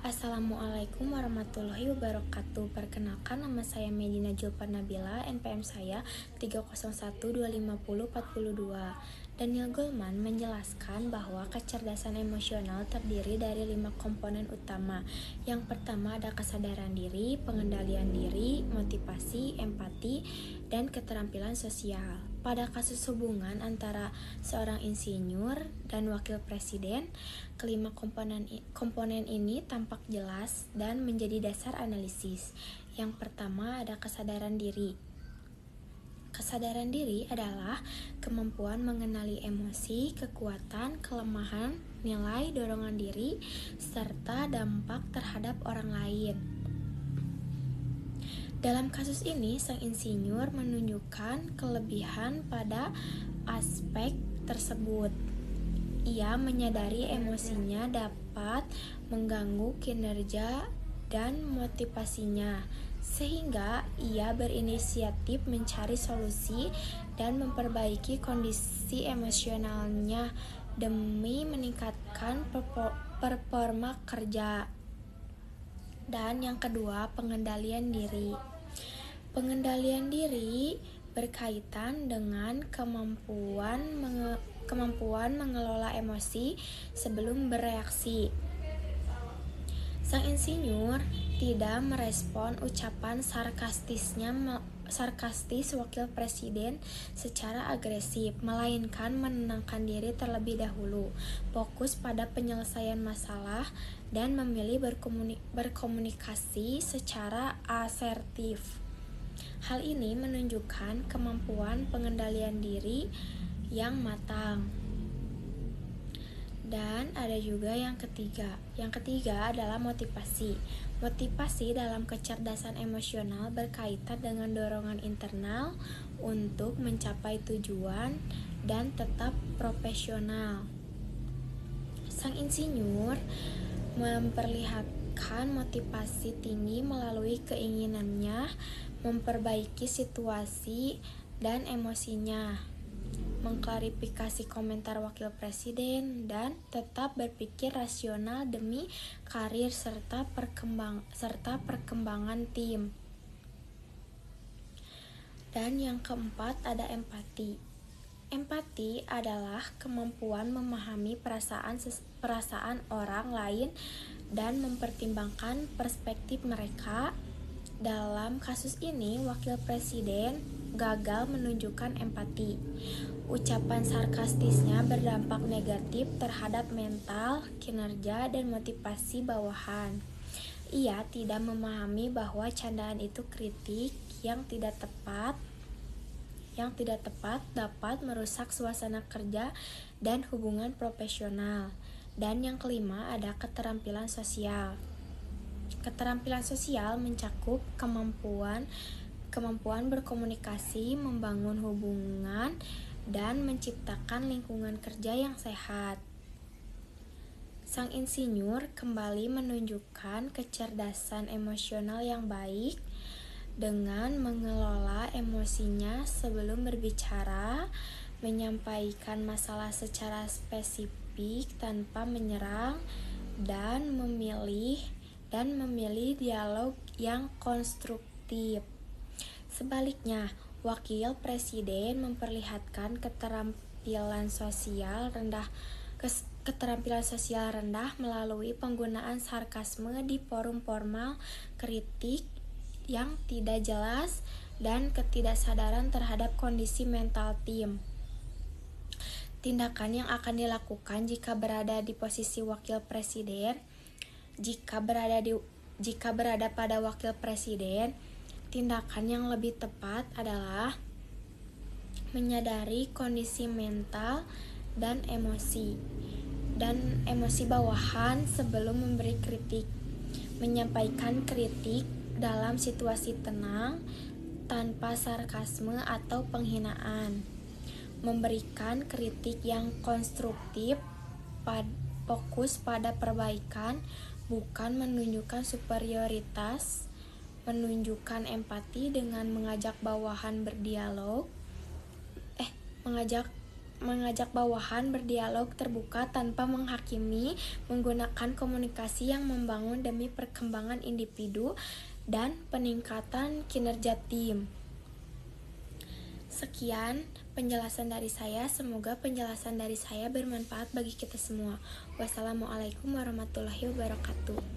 Assalamualaikum warahmatullahi wabarakatuh. Perkenalkan, nama saya Medina Julpan Nabila, NPM saya 301250402. Daniel Goleman menjelaskan bahwa kecerdasan emosional terdiri dari 5 komponen utama. Yang pertama ada kesadaran diri, pengendalian diri, motivasi, empati, dan keterampilan sosial. Pada kasus hubungan antara seorang insinyur dan wakil presiden, kelima komponen ini tampak jelas dan menjadi dasar analisis. Yang pertama ada kesadaran diri. Kesadaran diri adalah kemampuan mengenali emosi, kekuatan, kelemahan, nilai, dorongan diri, serta dampak terhadap orang lain. Dalam kasus ini, sang insinyur menunjukkan kelebihan pada aspek tersebut. Ia menyadari emosinya dapat mengganggu kinerja dan motivasinya, sehingga ia berinisiatif mencari solusi dan memperbaiki kondisi emosionalnya demi meningkatkan performa kerja. Dan yang kedua, pengendalian diri. Pengendalian diri berkaitan dengan kemampuan mengelola emosi sebelum bereaksi. Sang insinyur tidak merespon ucapan sarkastis wakil presiden secara agresif, melainkan menenangkan diri terlebih dahulu, fokus pada penyelesaian masalah, dan memilih berkomunikasi secara asertif. Hal ini menunjukkan kemampuan pengendalian diri yang matang. Dan ada juga yang ketiga. Yang ketiga adalah motivasi. Motivasi dalam kecerdasan emosional berkaitan dengan dorongan internal untuk mencapai tujuan dan tetap profesional. Sang insinyur memperlihatkan motivasi tinggi melalui keinginannya memperbaiki situasi dan emosinya, mengklarifikasi komentar wakil presiden, dan tetap berpikir rasional demi karir serta perkembangan tim. Dan yang keempat ada empati. Empati adalah kemampuan memahami perasaan orang lain dan mempertimbangkan perspektif mereka. Dalam kasus ini, wakil presiden gagal menunjukkan empati. Ucapan sarkastisnya berdampak negatif terhadap mental, kinerja, dan motivasi bawahan. Ia tidak memahami bahwa candaan itu kritik yang tidak tepat dapat merusak suasana kerja dan hubungan profesional. Dan yang kelima ada keterampilan sosial. Keterampilan sosial mencakup kemampuan berkomunikasi, membangun hubungan, dan menciptakan lingkungan kerja yang sehat. Sang insinyur kembali menunjukkan kecerdasan emosional yang baik dengan mengelola emosinya sebelum berbicara, menyampaikan masalah secara spesifik tanpa menyerang, dan memilih dialog yang konstruktif. Sebaliknya, wakil presiden memperlihatkan keterampilan sosial rendah melalui penggunaan sarkasme di forum formal, kritik yang tidak jelas, dan ketidaksadaran terhadap kondisi mental tim. Tindakan yang akan dilakukan jika berada di posisi wakil presiden. Jika berada pada wakil presiden, tindakan yang lebih tepat adalah menyadari kondisi mental dan emosi bawahan sebelum memberi kritik, menyampaikan kritik dalam situasi tenang tanpa sarkasme atau penghinaan, memberikan kritik yang konstruktif, fokus pada perbaikan, bukan menunjukkan superioritas, menunjukkan empati dengan mengajak bawahan berdialog, mengajak bawahan berdialog terbuka tanpa menghakimi, menggunakan komunikasi yang membangun demi perkembangan individu dan peningkatan kinerja tim. Sekian penjelasan dari saya, semoga penjelasan dari saya bermanfaat bagi kita semua. Wassalamualaikum warahmatullahi wabarakatuh.